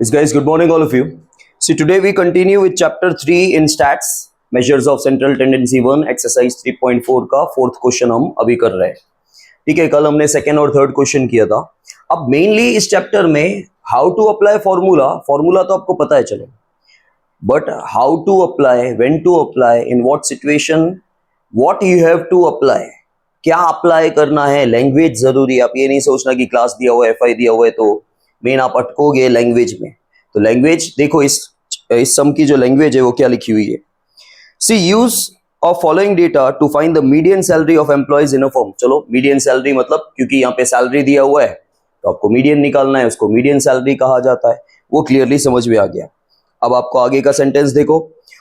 Yes, guys, good morning, all of you. See, today we continue with chapter 3 in stats, measures of central tendency 1, exercise 3.4 का fourth question हम अभी कर रहे हैं. ठीक है, कल हमने सेकेंड और थर्ड क्वेश्चन किया था. अब मेनली इस चैप्टर में हाउ टू अप्लाई फॉर्मूला तो आपको पता है चलो, but how to apply, when to apply, in what situation, what you have to apply, क्या अप्लाई करना है, लैंग्वेज जरूरी है. आप ये नहीं सोचना कि क्लास दिया हुआ है, एफआई दिया हुआ है तो मेन आप अटकोगे लैंग्वेज में. तो लैंग्वेज देखो, इस सम की जो लैंग्वेज है वो क्या लिखी हुई है. See use of following data to find the median salary of employees in a firm. चलो, मीडियन सैलरी मतलब क्योंकि यहाँ पे सैलरी दिया हुआ है तो आपको मीडियन निकालना है, उसको मीडियन सैलरी कहा जाता है. वो क्लियरली समझ में आ गया. अब आपको आगे का सेंटेंस देखो.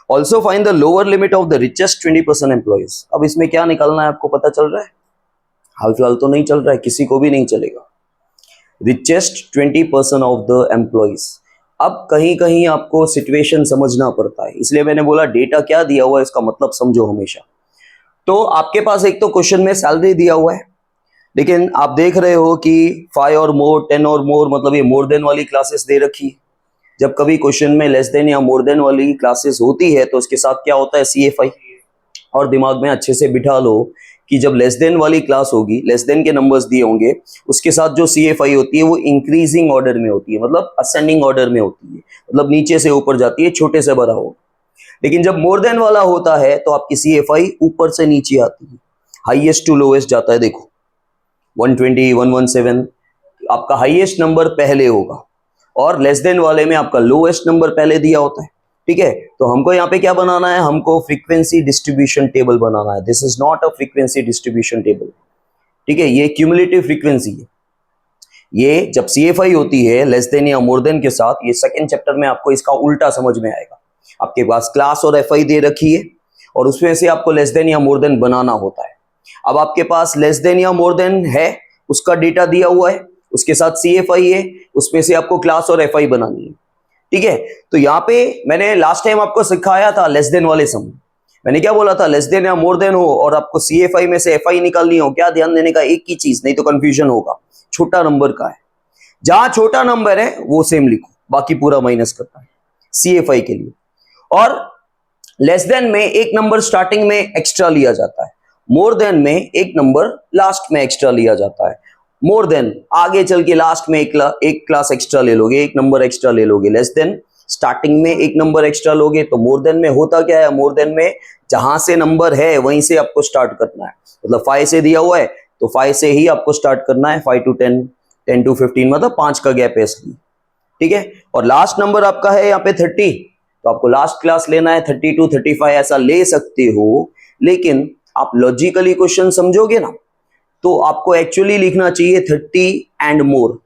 Also find the lower limit of the richest 20% employees. अब इसमें क्या निकालना है आपको पता चल रहा है? हाल फिलहाल तो नहीं चल रहा है, किसी को भी नहीं चलेगा. Richest 20% of the employees. अब कहीं कहीं आपको सिचुएशन समझना पड़ता है, इसलिए मैंने बोला डेटा क्या दिया हुआ है इसका मतलब समझो हमेशा. तो आपके पास एक तो क्वेश्चन में सैलरी दिया हुआ है, लेकिन आप देख रहे हो कि 5 और मोर, 10 और मोर, मतलब ये मोर देन वाली क्लासेस दे रखी है. जब कभी क्वेश्चन में लेस देन या मोर देन वाली क्लासेस होती है तो उसके साथ क्या होता है, CFI. और दिमाग में अच्छे से बिठा लो कि जब लेस देन वाली क्लास होगी, लेस देन के नंबर्स दिए होंगे, उसके साथ जो CFI होती है वो इंक्रीजिंग ऑर्डर में होती है, मतलब असेंडिंग ऑर्डर में होती है, मतलब नीचे से ऊपर जाती है, छोटे से बड़ा हो. लेकिन जब मोर देन वाला होता है तो आपकी CFI ऊपर से नीचे आती है, हाईएस्ट टू लोएस्ट जाता है. देखो 120, 117 आपका हाईएस्ट नंबर पहले होगा, और लेस देन वाले में आपका लोएस्ट नंबर पहले दिया होता है. ठीक है, तो हमको यहाँ पे क्या बनाना है, हमको फ्रीक्वेंसी डिस्ट्रीब्यूशन टेबल बनाना है. This is not a frequency distribution table. ठीक है, ये क्यूमुलेटिव फ्रीक्वेंसी है. ये जब CFI होती है लेस देन या मोर देन के साथ, ये सेकंड चैप्टर में आपको इसका उल्टा समझ में आएगा. आपके पास क्लास और FI दे रखी है और उसमें से आपको लेस देन या मोर देन बनाना होता है. अब आपके पास लेस देन या मोर देन है, उसका डेटा दिया हुआ है, उसके साथ CFI है, उसमें से आपको क्लास और FI बनानी है. ठीक है, तो यहाँ पे मैंने लास्ट टाइम आपको सिखाया था लेस देन वाले सम. मैंने क्या बोला था, लेस देन या मोर देन हो और आपको CFI में से FI निकालनी हो, क्या ध्यान देने का, एक ही चीज, नहीं तो कंफ्यूजन होगा, छोटा नंबर का है. जहां छोटा नंबर है वो सेम लिखो, बाकी पूरा माइनस करता है CFI के लिए. और लेस देन में एक नंबर स्टार्टिंग में एक्स्ट्रा लिया जाता है, मोर देन में एक नंबर लास्ट में एक्स्ट्रा लिया जाता है. मोर देन आगे चल के लास्ट में एक क्लास एक्स्ट्रा ले लोगे, एक नंबर एक्स्ट्रा ले लोगे. लेस देन स्टार्टिंग में एक नंबर एक्स्ट्रा लोगे. तो मोर देन में होता क्या है, मोर देन में जहां से नंबर है वहीं से आपको स्टार्ट करना है. मतलब 5 से दिया हुआ है तो 5 से ही आपको स्टार्ट करना है, 5 to 10, 10 to 15, मतलब 5 का गैप है इसलिए. ठीक है, और लास्ट नंबर आपका है यहाँ पे 30, तो आपको लास्ट क्लास लेना है 30 to 35, ऐसा ले सकते हो. लेकिन आप लॉजिकली क्वेश्चन समझोगे ना, तो आपको एक्चुअली लिखना चाहिए 30 एंड मोर.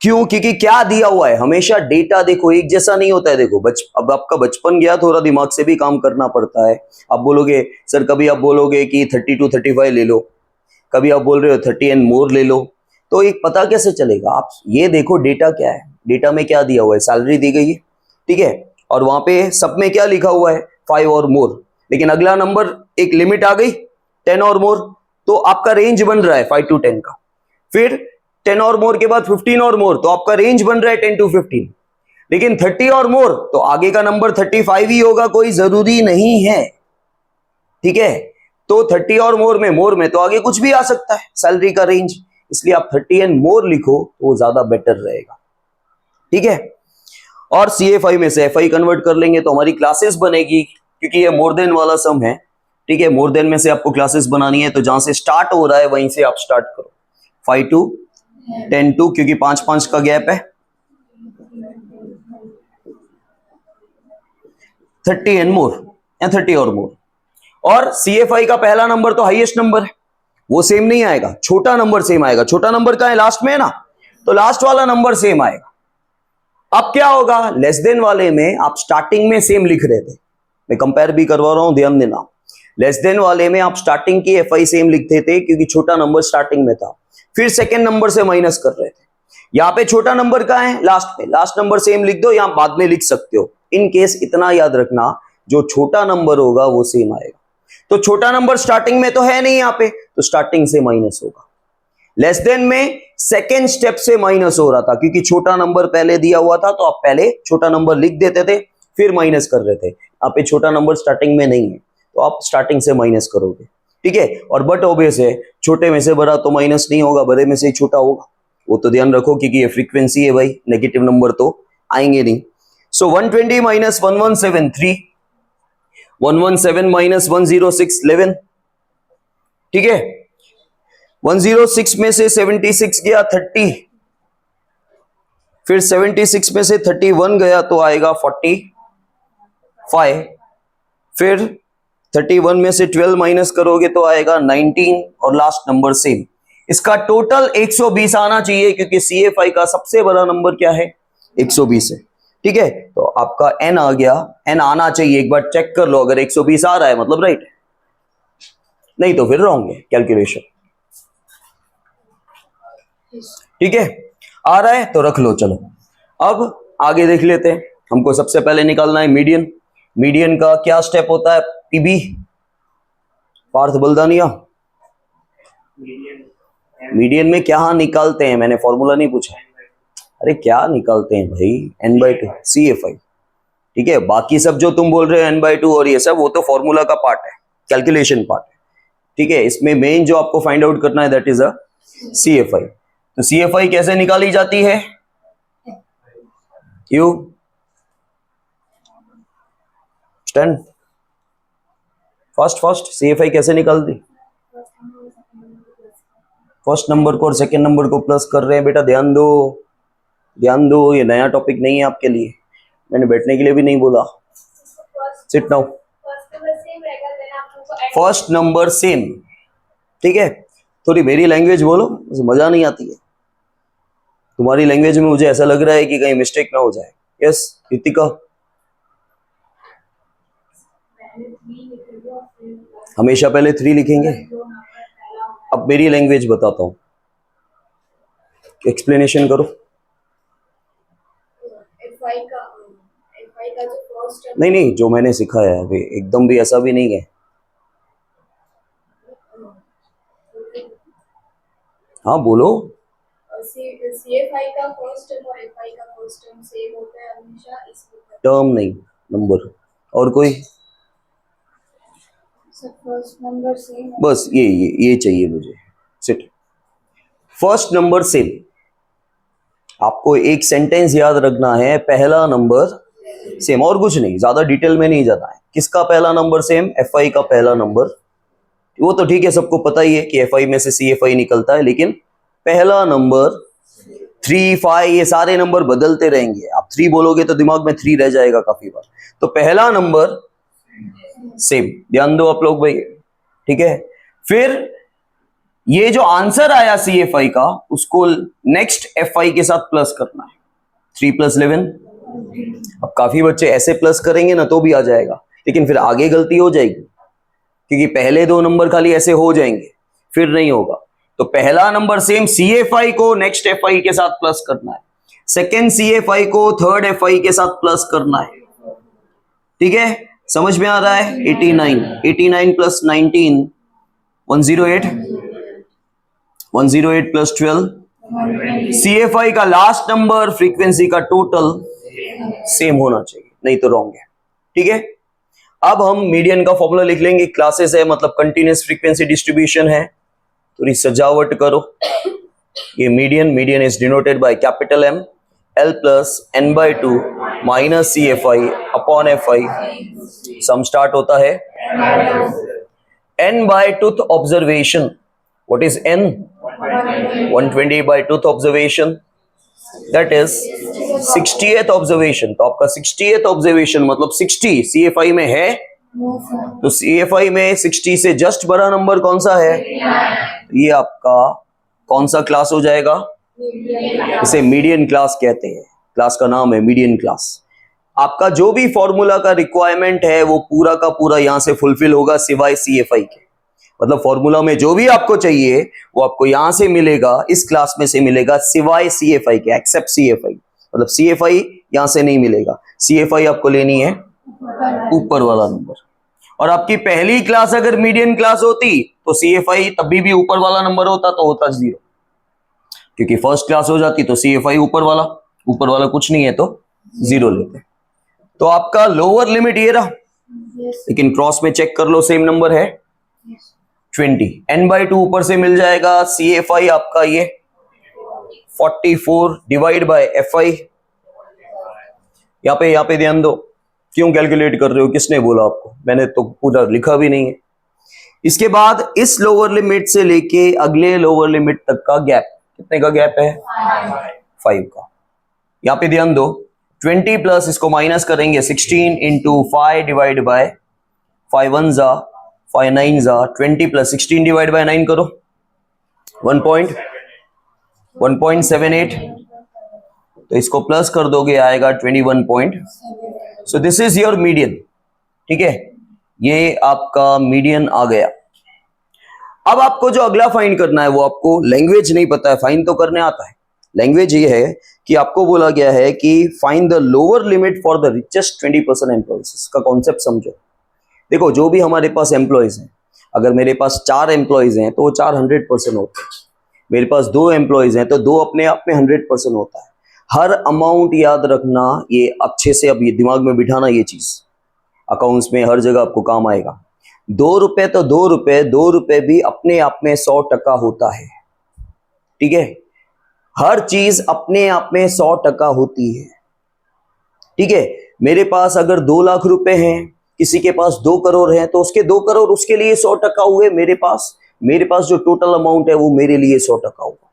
क्यों? क्योंकि क्या दिया हुआ है, हमेशा डेटा देखो एक जैसा नहीं होता है. देखो अब आपका बचपन गया, थोड़ा दिमाग से भी काम करना पड़ता है. आप बोलोगे सर, कभी आप बोलोगे कि 30 to 35 ले लो, कभी आप बोल रहे हो 30 एंड मोर ले लो. तो एक पता कैसे चलेगा? आप ये देखो डेटा क्या है, डेटा में क्या दिया हुआ है, सैलरी दी गई है. ठीक है, और वहां पे सब में क्या लिखा हुआ है, 5 और मोर. लेकिन अगला नंबर एक लिमिट आ गई 10 और मोर, तो आपका रेंज बन रहा है 5 to 10 का. फिर 10 और मोर के बाद 15 और मोर, तो आपका रेंज बन रहा है 10 to 15. लेकिन 30 और मोर तो आगे का नंबर 35 ही होगा, कोई जरूरी नहीं है. ठीक है, तो 30 और मोर में तो आगे कुछ भी आ सकता है सैलरी का रेंज, इसलिए आप 30 एंड मोर लिखो तो वो ज्यादा बेटर रहेगा. ठीक है, और CFI में से FI कन्वर्ट कर लेंगे तो हमारी क्लासेस बनेगी, क्योंकि ये मोर देन वाला सम है. ठीक है, मोर देन में से आपको क्लासेस बनानी है, तो जहां से स्टार्ट हो रहा है वहीं से आप स्टार्ट करो. 5 to 10 to, क्योंकि 5 का गैप है, 30 एंड मोर या 30 और मोर. और CFI का पहला नंबर तो हाईएस्ट नंबर है, वो सेम नहीं आएगा, छोटा नंबर सेम आएगा. छोटा नंबर का है लास्ट में है ना, तो लास्ट वाला नंबर सेम आएगा. अब क्या होगा, लेस देन वाले में आप स्टार्टिंग में सेम लिख रहे थे, मैं कंपेयर भी करवा रहा हूं, ध्यान देना. लेस देन वाले में आप स्टार्टिंग की FI सेम लिखते थे क्योंकि छोटा नंबर स्टार्टिंग में था, फिर सेकेंड नंबर से माइनस कर रहे थे. यहाँ पे छोटा नंबर का है लास्ट में, लास्ट नंबर सेम लिख दो, यहाँ बाद में लिख सकते हो. इन केस इतना याद रखना, जो छोटा नंबर होगा वो सेम आएगा. तो छोटा नंबर स्टार्टिंग में तो है नहीं यहाँ पे, तो स्टार्टिंग से माइनस होगा. लेस देन में सेकेंड स्टेप से माइनस हो रहा था, क्योंकि छोटा नंबर पहले दिया हुआ था तो आप पहले छोटा नंबर लिख देते थे फिर माइनस कर रहे थे। आप पे छोटा नंबर स्टार्टिंग में नहीं है तो आप स्टार्टिंग से माइनस करोगे, ठीक है। और बट ऑब्वियस है छोटे में से बड़ा तो माइनस नहीं होगा, बड़े में से ही छोटा होगा, वो तो ध्यान रखो क्योंकि ये फ्रीक्वेंसी है भाई, नेगेटिव नंबर तो आएंगे नहीं। सो 120 माइनस 117 3, 117 माइनस 106 11, ठीक है। 106 में से 76 गया 30, फिर 76 में से 31 गया तो आएगा 45, फिर 31 में से 12 माइनस करोगे तो आएगा 19 और लास्ट नंबर सेम। इसका टोटल 120 आना चाहिए क्योंकि CFI का सबसे बड़ा नंबर क्या है 120 है, ठीक है। तो आपका n आ गया, n आना चाहिए, एक बार चेक कर लो, अगर 120 आ रहा है मतलब राइट है, नहीं तो फिर रॉन्ग है कैलकुलेशन, ठीक है। आ रहा है तो रख लो। चलो अब आगे देख लेते हैं। हमको सबसे पहले निकालना है मीडियन। मीडियन का क्या स्टेप होता है PB, पार्थ बलदानिया? मीडियन में क्या निकालते हैं, मैंने फॉर्मूला नहीं पूछा। अरे क्या निकालते हैं भाई, n/2 CFI, ठीक है। बाकी सब जो तुम बोल रहे हो n/2 और ये सब वो तो फॉर्मूला का पार्ट है, कैलकुलेशन पार्ट है, ठीक है। इसमें मेन जो आपको फाइंड आउट करना है दैट इज अ CFI। तो CFI कैसे निकाली जाती है? क्यों स्टैंड फर्स्ट CFI कैसे निकालती? फर्स्ट नंबर को और सेकेंड नंबर को प्लस कर रहे हैं बेटा, ध्यान दो ध्यान दो, ये नया टॉपिक नहीं है आपके लिए, मैंने बैठने के लिए भी नहीं बोला। Sit now. First number same, ठीक है। थोड़ी मेरी लैंग्वेज बोलो, मुझे मजा नहीं आती है तुम्हारी लैंग्वेज में, मुझे ऐसा लग रहा है कि कहीं मिस्टेक ना हो जाए। यस कृतिका, हमेशा पहले 3 लिखेंगे। अब मेरी लैंग्वेज बताता हूं, एक्सप्लेनेशन करो। नहीं जो मैंने सिखाया है अभी एकदम भी ऐसा भी नहीं है। हाँ बोलो। CFI का फर्स्ट टर्म और FI का फर्स्ट टर्म सेम होता है हमेशा, इसलिए टर्म नहीं नंबर। और कोई? फर्स्ट नंबर सेम, बस ये चाहिए मुझे। Sit, first number same. आपको एक सेंटेंस याद रखना है, पहला नंबर सेम, और कुछ नहीं, ज्यादा डिटेल में नहीं जाना है। किसका पहला नंबर सेम? FI का पहला नंबर। वो तो ठीक है, सबको पता ही है कि FI में से CFI निकलता है, लेकिन पहला नंबर 3 5 ये सारे नंबर बदलते रहेंगे। आप 3 बोलोगे तो दिमाग में 3 रह जाएगा काफी बार, तो पहला नंबर सेम, ध्यान दो आप लोग भाई, ठीक है। फिर ये जो आंसर आया CFI का उसको नेक्स्ट FI के साथ प्लस करना है, 3 + 11। अब काफी बच्चे ऐसे प्लस करेंगे ना तो भी आ जाएगा, लेकिन फिर आगे गलती हो जाएगी क्योंकि पहले 2 नंबर खाली ऐसे हो जाएंगे फिर नहीं होगा। तो पहला नंबर सेम, CFI को नेक्स्ट FI के साथ प्लस करना है, सेकेंड CFI को थर्ड FI के साथ प्लस करना है, ठीक है। समझ में आ रहा है? 89 + 19 108, 108 + 12, CFI का लास्ट नंबर फ्रीक्वेंसी का टोटल सेम होना चाहिए, नहीं तो रॉन्ग है, ठीक है। अब हम मीडियन का फॉर्मूला लिख लेंगे, क्लासेस है मतलब कंटिन्यूअस फ्रीक्वेंसी डिस्ट्रीब्यूशन है, थोड़ी सजावट करो। ये median is denoted by capital M, L + n/2 - CFI upon FI। Sum start होता है n/2th observation. What is n? 120/2th observation, that is 60th observation. तो आपका 60th ऑब्जर्वेशन मतलब 60 CFI में है, तो CFI में 60 से जस्ट बड़ा नंबर कौन सा है? ये आपका कौन सा क्लास हो जाएगा? इसे मीडियन क्लास कहते हैं, क्लास का नाम है मीडियन क्लास। आपका जो भी फॉर्मूला का रिक्वायरमेंट है वो पूरा का पूरा यहां से फुलफिल होगा सिवाय CFI के। मतलब फॉर्मूला में जो भी आपको चाहिए वो आपको यहां से मिलेगा, इस क्लास में से मिलेगा, सिवाय CFI के, एक्सेप्ट CFI। मतलब CFI यहां से नहीं मिलेगा, CFI आपको लेनी है ऊपर वाला नंबर। और आपकी पहली क्लास अगर मीडियन क्लास होती तो CFI तभी भी ऊपर वाला नंबर होता, तो होता 0। क्योंकि फर्स्ट क्लास हो जाती तो CFI ऊपर वाला कुछ नहीं है तो 0 लेते। तो आपका लोअर लिमिट ये रहा, लेकिन क्रॉस में चेक कर लो सेम नंबर है 20। n/2 ऊपर से मिल जाएगा, CFI आपका ये 44 डिवाइड बाय FI। यहाँ पे ध्यान दो, क्यों कैलकुलेट कर रहे हो, किसने बोला आपको, मैंने तो पूरा लिखा भी नहीं है। इसके बाद इस लोअर लिमिट से लेके अगले लोअर लिमिट तक का गैप, कितने का गैप है 5 का। यहाँ पे ध्यान दो, 20 प्लस इसको माइनस करेंगे 16 इंटू 5 डिवाइड बाय 5 1 जा 5 9 जा 20 प्लस 16 डिवाइड बाय 9 करो 1.78। तो इसको प्लस कर दोगे आएगा 21 so this is your median. ठीक है, ये आपका मीडियन आ गया। अब आपको जो अगला फाइंड करना है, वो आपको लैंग्वेज नहीं पता है, फाइंड तो करने आता है। लैंग्वेज ये है कि आपको बोला गया है कि find the lower limit for the richest 20% employees. इसका कॉन्सेप्ट समझो। देखो, जो भी हमारे पास एम्प्लॉइज हैं, अगर मेरे पास 4 एम्प्लॉइज हैं तो वो 4 100% होते हैं। मेरे पास 2 एम्प्लॉइज हैं तो 2 अपने आप में 100% होता है। हर अमाउंट याद रखना, ये अच्छे से अब ये दिमाग में बिठाना, ये चीज अकाउंट्स में हर जगह आपको काम आएगा। 2 रुपए तो 2 रुपए, 2 रुपए भी अपने आप में 100% होता है। ठीक है, हर चीज अपने आप में 100% होती है। ठीक है, मेरे पास अगर 2 लाख रुपए हैं, किसी के पास 2 करोड़ हैं, तो उसके 2 करोड़ उसके लिए 100% हुए। मेरे पास जो टोटल अमाउंट है वो मेरे लिए 100% होगा।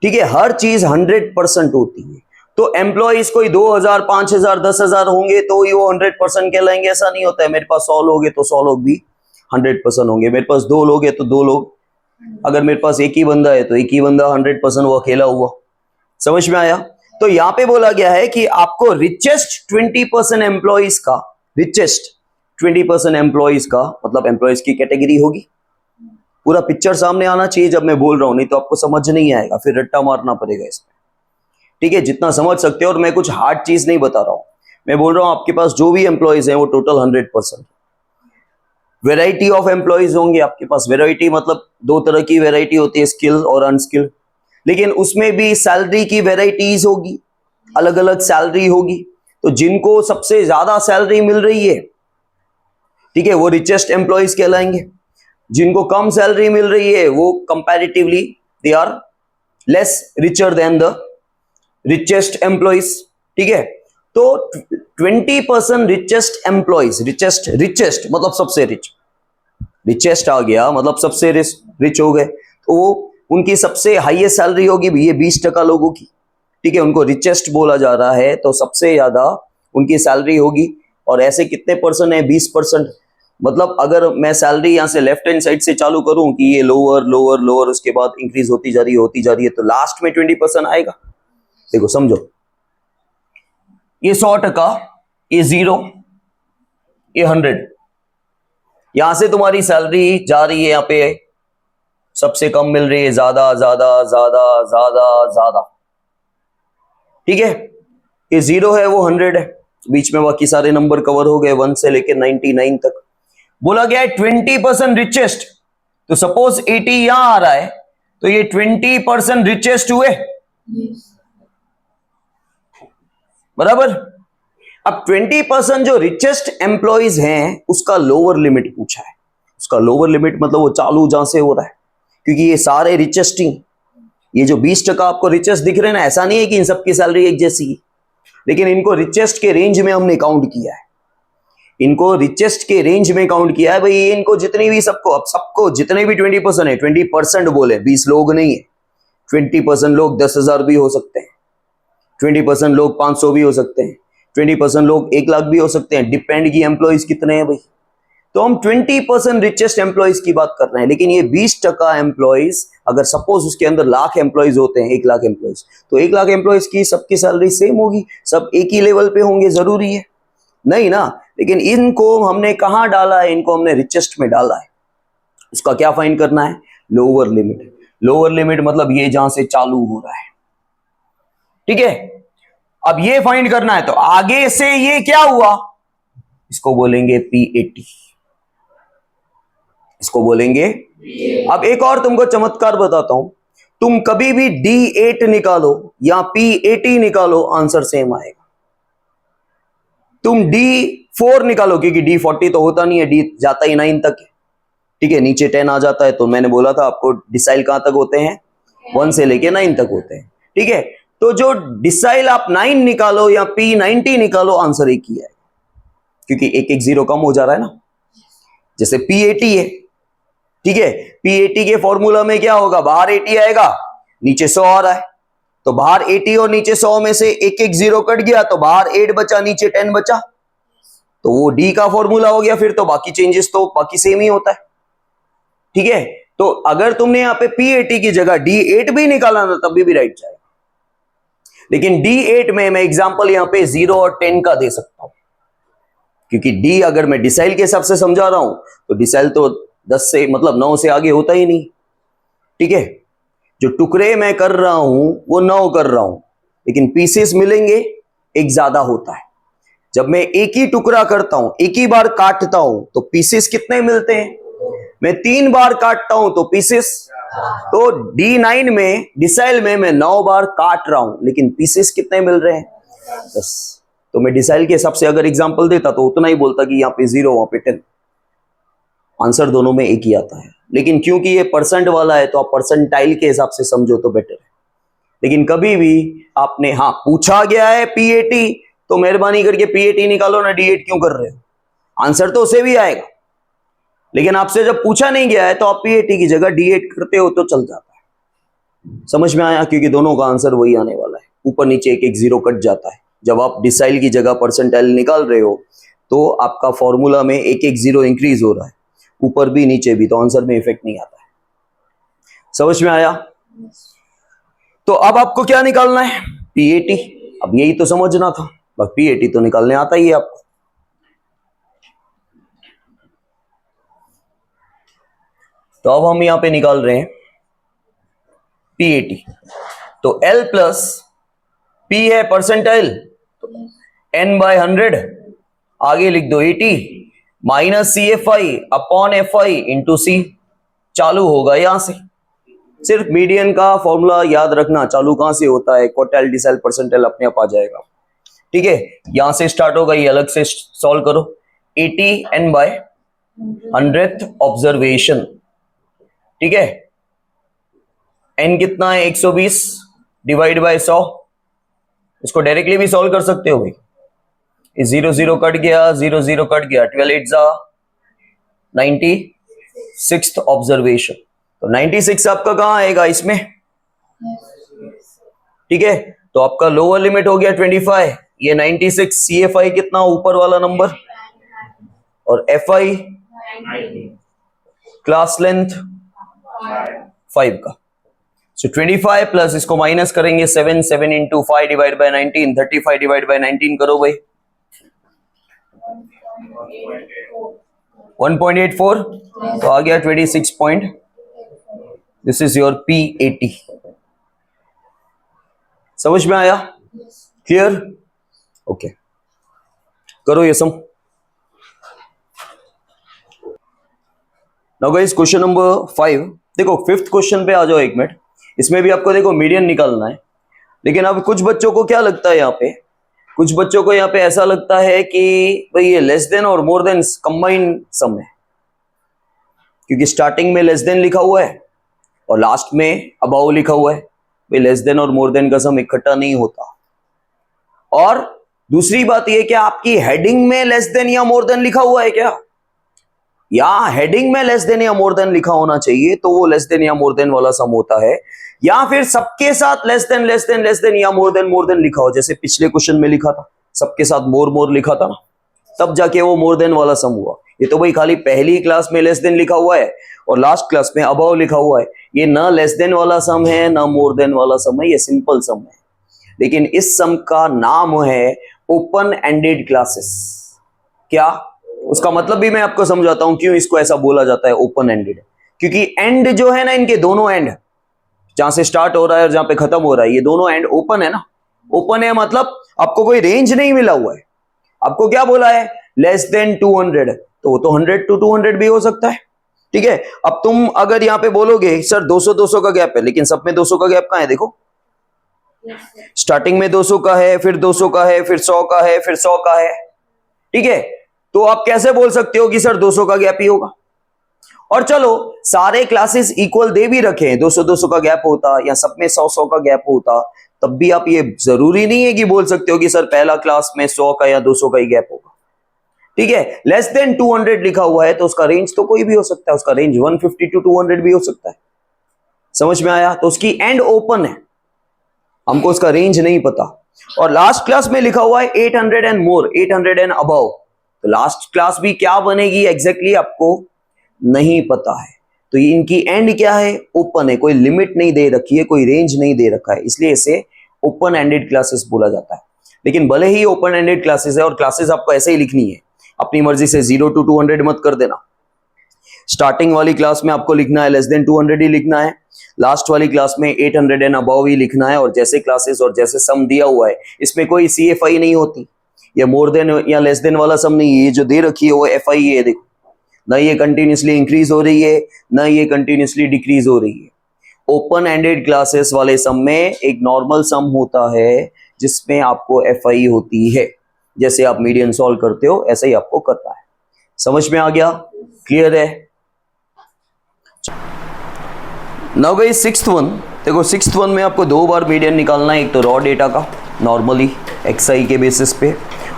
ठीक है, हर चीज 100% होती है। तो एम्प्लॉइज कोई 2000 5000 10,000 होंगे तो ही वो 100% कहलाएंगे, ऐसा नहीं होता है। मेरे पास 100 लोग हैं तो 100 लोग भी 100% होंगे। मेरे पास 2 लोग हैं तो 2 लोग, अगर मेरे पास एक ही बंदा है तो एक ही बंदा 100% वो अकेला हुआ। समझ में आया? तो यहां पे बोला गया है कि आपको रिचेस्ट 20% एम्प्लॉइज का, रिचेस्ट 20% एम्प्लॉइज का मतलब एम्प्लॉइज की कैटेगरी होगी। पूरा पिक्चर सामने आना चाहिए जब मैं बोल रहा हूं, नहीं तो आपको समझ नहीं आएगा, फिर रट्टा मारना पड़ेगा इसमें। ठीक है, जितना समझ सकते हो। और मैं कुछ हार्ड चीज नहीं बता रहा हूं, मैं बोल रहा हूं आपके पास जो भी एम्प्लॉइज हैं वो टोटल 100%। वेराइटी ऑफ एम्प्लॉइज होंगे आपके पास। वेराइटी मतलब 2 तरह की वेराइटी होती है, स्किल और अनस्किल। लेकिन उसमें भी सैलरी की वेराइटीज होगी, अलग अलग सैलरी होगी। तो जिनको सबसे ज्यादा सैलरी मिल रही है, ठीक है, वो रिचेस्ट एम्प्लॉइज कहलाएंगे। जिनको कम सैलरी मिल रही है वो comparatively they are less richer than the richest employees. ठीक है, तो 20% रिचेस्ट एम्प्लॉइज, रिचेस्ट मतलब सबसे रिच, रिचेस्ट आ गया मतलब सबसे रिच हो गए। तो वो उनकी सबसे हाईएस्ट सैलरी होगी ये 20% लोगों की। ठीक है, उनको रिचेस्ट बोला जा रहा है, तो सबसे ज्यादा उनकी सैलरी होगी। और ऐसे कितने परसेंट है? 20%। मतलब अगर मैं सैलरी यहां से लेफ्ट हैंड साइड से चालू करूं कि ये लोअर लोअर लोअर, उसके बाद इंक्रीज होती जा रही है, तो लास्ट में 20% आएगा। देखो समझो, ये 100%, ये 0, ये 100। यहां से तुम्हारी सैलरी जा रही है, यहाँ पे सबसे कम मिल रही है, ज्यादा ज्यादा ज्यादा ज्यादा ज्यादा। ठीक है, ये 0 है, वो 100 है, बीच में बाकी सारे नंबर कवर हो गए 1 से लेकर 99 तक। बोला गया है 20% रिचेस्ट। तो सपोज 80 यहां आ रहा है, तो ये 20% रिचेस्ट हुए। बराबर। अब 20% जो रिचेस्ट एम्प्लॉइज हैं उसका लोअर लिमिट पूछा है। उसका लोअर लिमिट मतलब वो चालू जहां से हो रहा है, क्योंकि ये सारे रिचेस्टिंग, ये जो 20% आपको रिचेस्ट दिख रहे हैं ना, ऐसा नहीं है कि इन सबकी सैलरी एक जैसी, लेकिन इनको रिचेस्ट के रेंज में हमने काउंट किया है। इनको रिचेस्ट के रेंज में काउंट किया है भाई। इनको जितनी भी सबको जितने भी 20% है, 20% बोले, 20 लोग नहीं है। 20% लोग 10,000 भी हो सकते हैं, 20% लोग 500 भी हो सकते हैं, 20% लोग 1 लाख भी हो सकते हैं। डिपेंड की एम्प्लॉइज कितने हैं भाई। तो हम 20% रिचेस्ट एम्प्लॉइज की बात कर रहे हैं, लेकिन ये 20% एम्प्लॉइज, अगर सपोज उसके अंदर लाख एम्प्लॉइज होते हैं, 1 लाख एम्प्लॉइज, तो 1 लाख एम्प्लॉइज की सबकी सैलरी सेम होगी, सब एक ही लेवल पे होंगे? जरूरी है नहीं ना। लेकिन इनको हमने कहां डाला है? इनको हमने रिचेस्ट में डाला है। उसका क्या फाइंड करना है? Lower limit. लोअर लिमिट मतलब ये जहां से चालू हो रहा है। ठीक है, अब ये फाइंड करना है, तो आगे से ये क्या हुआ, इसको बोलेंगे P80, इसको बोलेंगे। अब एक और तुमको चमत्कार बताता हूं। तुम कभी भी D8 निकालो या P80 निकालो, आंसर सेम आएगा। तुम D4 निकालो, क्योंकि D40 तो होता नहीं है, D जाता ही 9 तक है, ठीक है, नीचे 10 आ जाता है। तो मैंने बोला था आपको डिसाइल कहां तक होते हैं, 1 से लेके 9 तक होते हैं, ठीक है। तो जो डिसाइल आप 9 निकालो या P90 निकालो, आंसर एक ही है, क्योंकि एक एक जीरो कम हो जा रहा है ना। जैसे P80 है, ठीक है, P80 के फॉर्मूला में क्या होगा, बाहर 80 आएगा, नीचे 100 आ रहा है, तो बाहर 80 और नीचे 100 में से एक एक जीरो कट गया, तो बाहर 8 बचा, नीचे 10 बचा, तो वो D का फॉर्मूला हो गया। फिर तो बाकी चेंजेस तो बाकी सेम ही होता है, ठीक है। तो अगर तुमने यहां पे P80 की जगह D8 भी निकाला ना, तब भी राइट जाएगा। लेकिन D8 में मैं एग्जांपल यहां पे 0 और 10 का दे सकता हूं, क्योंकि D अगर मैं डिसाइल के हिसाब से समझा रहा हूं, तो डिसाइल तो 10 से मतलब 9 से आगे होता ही नहीं, ठीक है। जो टुकड़े मैं कर रहा हूं वो 9 कर रहा हूं, लेकिन पीसेस मिलेंगे एक ज्यादा होता है। जब मैं एक ही टुकड़ा करता हूं, एक ही बार काटता हूं, तो पीसेस कितने मिलते हैं, मैं 3 बार काटता हूं तो पीसेस, तो D9 में डिसाइल में मैं 9 बार काट रहा हूं, लेकिन पीसेस कितने मिल रहे हैं, 10। तो मैं डिसाइल के हिसाब से अगर एग्जांपल देता तो उतना ही बोलता कि यहां पे 0 वहां पे 10, आंसर दोनों में एक ही आता है। लेकिन क्योंकि ये परसेंट वाला है, तो आप परसेंटाइल के हिसाब से समझो तो बेटर है। लेकिन कभी भी आपने हाँ पूछा गया है P80, तो मेहरबानी करके P80 निकालो ना, D8 क्यों कर रहे हो, आंसर तो उसे भी आएगा। लेकिन आपसे जब पूछा नहीं गया है, तो आप P80 की जगह D8 करते हो तो चल जाता है। समझ में आया, क्योंकि दोनों का आंसर वही आने वाला है, ऊपर नीचे एक एक जीरो कट जाता है। जब आप डिसाइल की जगह परसेंटाइल निकाल रहे हो, तो आपका फॉर्मूला में एक एक जीरो इंक्रीज हो रहा है, ऊपर भी नीचे भी, तो आंसर में इफेक्ट नहीं आता है। समझ में आया। तो अब आपको क्या निकालना है, P80। अब यही तो समझना था, बस P80 तो निकालने आता ही है आपको। तो अब हम यहां पे निकाल रहे हैं P80। तो L प्लस P है परसेंटाइल, तो N/100, आगे लिख दो 80 minus CFI upon FI into C। चालू होगा यहां से, सिर्फ मीडियन का फॉर्मूला याद रखना, चालू कहां से होता है, क्वार्टाइल, डिसाइल, परसेंटाइल अपने आप आ जाएगा, ठीक है। यहां से स्टार्ट होगा, ये अलग से सॉल्व करो। 80 N/100th ऑब्जर्वेशन, ठीक है। N कितना है, 120 डिवाइड बाय 100, इसको डायरेक्टली भी सॉल्व कर सकते हो भाई। 0 0 कट गया, 0 0 कट गया, 12 8 जा 96th ऑब्जर्वेशन। तो 96 आपका कहां आएगा इसमें, ठीक है। तो आपका लोअर लिमिट हो गया 25, ये 96, CFI कितना ऊपर वाला नंबर, और FI क्लास लेंथ 5 का। सो 25 प्लस इसको माइनस करेंगे 7, 7 into 5 divide by 19, 35 divide by 19 करो भाई, 1.84, तो आ गया 26 point. This is your P80। समझ में आया, क्लियर, ओके। करो ये सम। नाउ गाइस क्वेश्चन नंबर 5, देखो 5th क्वेश्चन पे आ जाओ एक मिनट। इसमें भी आपको देखो मीडियन निकालना है, लेकिन अब कुछ बच्चों को क्या लगता है, यहाँ पे कुछ बच्चों को यहाँ पे ऐसा लगता है कि भाई ये लेस देन और मोर देन कंबाइंड सम है, क्योंकि स्टार्टिंग में लेस देन लिखा हुआ है और लास्ट में अबाउ लिखा हुआ है। भाई लेस देन और मोर देन का सम इकट्ठा नहीं होता। और दूसरी बात यह कि आपकी हेडिंग में लेस देन या मोर देन लिखा हुआ है क्या, या हेडिंग में लेस देन या मोर देन लिखा होना चाहिए, तो वो लेस देन या मोर देन वाला सम होता है। या फिर सबके साथ less than less than less than या मोर देन लिखा हो, जैसे पिछले क्वेश्चन में लिखा था, सबके साथ मोर लिखा था ना, तब जाके वो मोर देन वाला सम हुआ। ये तो भाई खाली पहली क्लास में लेस देन लिखा हुआ है और लास्ट क्लास में अबव लिखा हुआ है, ये ना लेस देन वाला सम है ना मोर देन वाला सम है, ये सिंपल सम है। लेकिन इस सम का नाम है ओपन एंडेड क्लासेस। क्या, उसका मतलब भी मैं आपको समझाता हूं क्यों इसको ऐसा बोला जाता है ओपन एंडेड। क्योंकि एंड जो है ना, इनके दोनों एंड, जहां से स्टार्ट हो रहा है और जहां पे खत्म हो रहा है, ये दोनों एंड ओपन है ना। ओपन है मतलब आपको कोई रेंज नहीं मिला हुआ है। आपको क्या बोला है, लेस देन 200, तो वो तो 100 to 200 भी हो सकता है, ठीक है, अब तुम अगर यहाँ पे बोलोगे सर 200 200 का गैप है, लेकिन सब में 200 का गैप कहाँ है? देखो स्टार्टिंग में 200 का है, फिर 200 का है, फिर 100 का है, फिर 100 का है। ठीक है, तो आप कैसे बोल सकते हो कि सर 200 का गैप ही होगा? और चलो सारे क्लासेस इक्वल दे भी रखे, 200 200 का गैप होता या सब में 100 100 का गैप होता, तब भी आप ये जरूरी नहीं है कि बोल सकते हो कि सर पहला क्लास में 100 का या 200 का ही गैप होगा। ठीक है, लेस देन 200 लिखा हुआ है तो उसका रेंज तो कोई भी हो सकता है, उसका रेंज 150 to 200 भी हो सकता है। समझ में आया? तो उसकी एंड ओपन है, हमको उसका रेंज नहीं पता। और लास्ट क्लास में लिखा हुआ है 800 एंड मोर, 800 एंड अबव, तो लास्ट क्लास भी क्या बनेगी एग्जैक्टली आपको नहीं पता है। तो इनकी एंड क्या है? ओपन है, कोई लिमिट नहीं दे रखी है, कोई रेंज नहीं दे रखा है, इसलिए इसे ओपन एंडेड क्लासेस बोला जाता है। लेकिन भले ही ओपन एंडेड क्लासेस है और क्लासेस आपको ऐसे ही लिखनी है, अपनी मर्जी से 0 to 200 मत कर देना। स्टार्टिंग वाली क्लास में आपको लिखना है लेस देन 200 ही लिखना है, लास्ट वाली क्लास में 800 एंड अबव ही लिखना है। और जैसे क्लासेस और जैसे सम दिया हुआ है इसमें कोई CFI नहीं होती, ये मोर देन या लेस देन वाला सम नहीं है, ये जो दे रखी है वो FI है। देखो ना ये कंटिन्यूसली इंक्रीज हो रही है, ना ये कंटिन्यूसली डिक्रीज हो रही है। ओपन एंडेड क्लासेस वाले सम में एक नॉर्मल सम होता है जिसमें आपको FI होती है, जैसे आप मीडियन सॉल्व करते हो ऐसे ही आपको करना है। समझ में आ गया? क्लियर है? नाउ गाइस सिक्स्थ वन, देखो सिक्स्थ वन में आपको 2 बार मीडियन निकालना है, एक तो रॉ डेटा का नॉर्मली XI के बेसिस पे,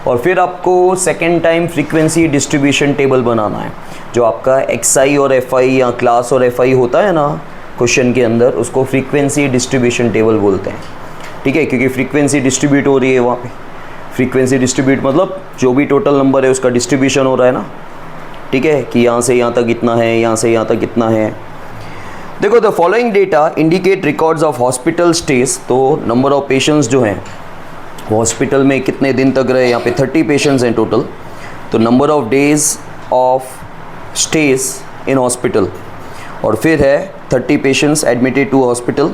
और फिर आपको second time frequency distribution table बनाना है। जो आपका XI और FI या क्लास और FI होता है ना क्वेश्चन के अंदर, उसको फ्रीक्वेंसी डिस्ट्रीब्यूशन टेबल बोलते हैं। ठीक है, क्योंकि फ्रीक्वेंसी डिस्ट्रीब्यूट हो रही है वहाँ पे। फ्रीक्वेंसी डिस्ट्रीब्यूट मतलब जो भी टोटल नंबर है उसका डिस्ट्रीब्यूशन हो रहा है ना। ठीक है, कि यहाँ से यहाँ तक इतना है, यहाँ से यहाँ तक इतना है। देखो the following data indicate records of hospital stage, तो नंबर ऑफ पेशेंट्स जो हैं हॉस्पिटल में कितने दिन तक रहे, यहाँ पे 30 पेशेंट्स हैं टोटल, तो number of days of stage in hospital, और फिर है 30 पेशेंट्स एडमिटेड टू हॉस्पिटल,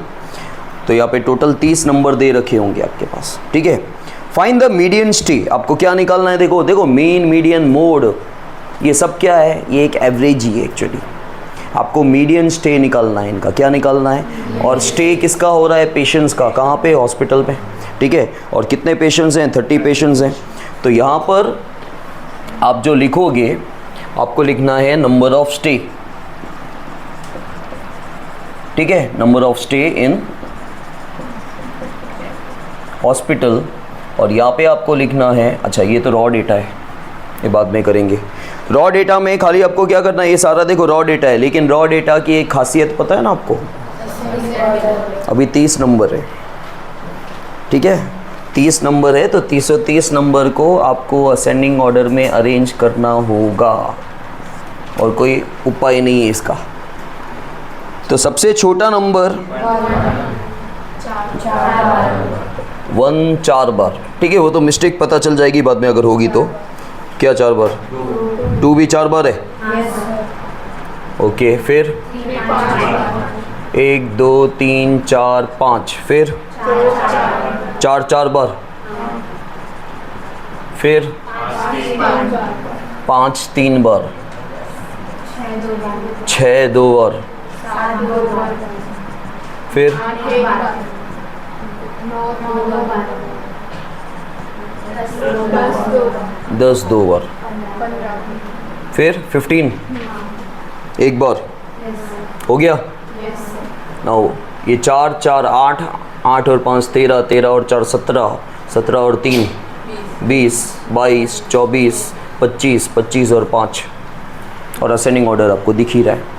तो यहाँ पे टोटल 30 नंबर दे रखे होंगे आपके पास। ठीक है, फाइंड द मीडियन स्टे, आपको क्या निकालना है? देखो देखो मीन, मीडियन, मोड, ये सब क्या है? ये एक एवरेज ही है एक्चुअली। आपको मीडियन स्टे निकालना है, इनका क्या निकालना है? और स्टे किसका हो रहा है? पेशेंट्स का। कहाँ पे? हॉस्पिटल पे। ठीक है, और कितने पेशेंट्स हैं? 30 पेशेंट्स हैं। तो यहाँ पर आप जो लिखोगे आपको लिखना है नंबर ऑफ स्टे। ठीक है, number of stay in hospital, और यहाँ पे आपको लिखना है, अच्छा ये तो रॉ डेटा है, ये बाद में करेंगे। रॉ डेटा में खाली आपको क्या करना है? ये सारा देखो रॉ डेटा है, लेकिन रॉ डेटा की एक खासियत पता है ना आपको? अभी 30 नंबर है। ठीक है, 30 नंबर है, तो 330 नंबर को आपको असेंडिंग ऑर्डर में अरेंज करना होगा, और कोई उपाय नहीं है इसका। तो सबसे छोटा नंबर 1 4 बार। ठीक है, वो तो मिस्टेक पता चल जाएगी बाद में अगर होगी तो। क्या 4 बार? 2 भी 4 बार है। ओके, फिर 1 2 3 4 5, फिर 4 4 बार, फिर 5 3 बार, 6 2 बार, फिर 10 2 बार, फिर 15 1 बार। हो गया? नाउ ये 4 4 8 8 और 5 13, 13 और 4 17, 17 और 3 20, 22 24 25, 25 और 5, और असेंडिंग ऑर्डर आपको दिख ही रहा है।